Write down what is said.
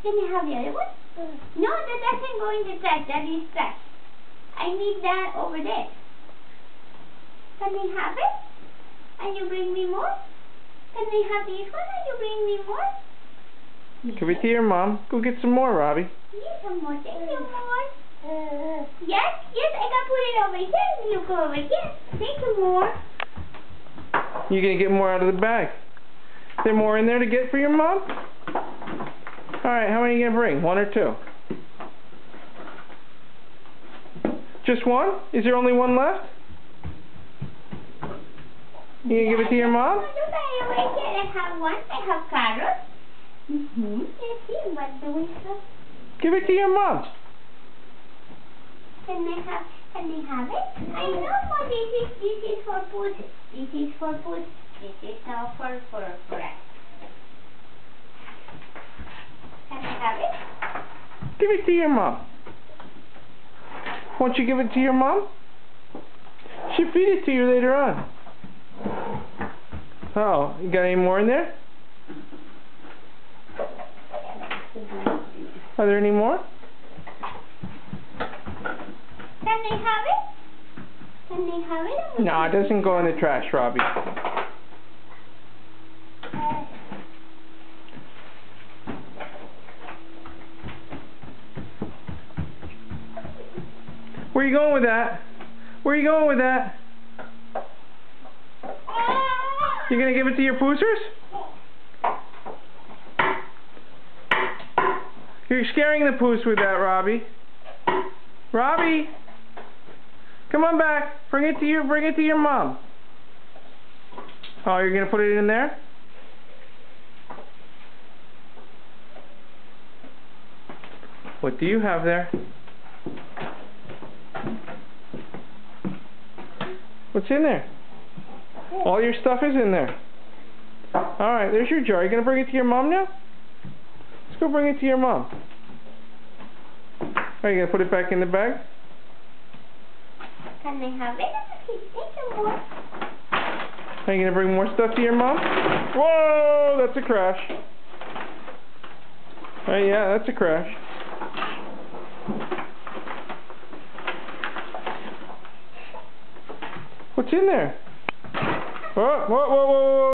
Can you have the other one? No, that doesn't go in the trash. That is trash. I need that over there. Can we have it? And you bring me more? Can we have this one and you bring me more? Give it to your mom. Go get some more, Robbie. Yes, some more. Thank you, more. Yes, I can put it over here. You go over here. Thank you, more. You're going to get more out of the bag. Is there more in there to get for your mom? Alright, how many are you going to bring? One or two? Just one? Is there only one left? You going to give it to your mom? Look, I have one. I have carrots. Let's see, what do we have? Give it to your mom. Can we have it? I know what this is for pussy. This is for pussy. This is now for us. Can I have it? Give it to your mom. Won't you give it to your mom? She'll feed it to you later on. Oh, you got any more in there? Are there any more? Can they have it? Can they have it? No, it doesn't go in the trash, Robbie. Where are you going with that? Where are you going with that? You're going to give it to your poosers? You're scaring the poos with that, Robbie. Robbie! Come on back. Bring it to your mom. Oh, you're going to put it in there? What do you have there? What's in there? All your stuff is in there. Alright, there's your jar. You going to bring it to your mom now? Let's go bring it to your mom. Are you going to put it back in the bag? Can they have it? Okay, take some more. Are you going to bring more stuff to your mom? Whoa, that's a crash. Oh yeah, that's a crash. What's in there? Whoa.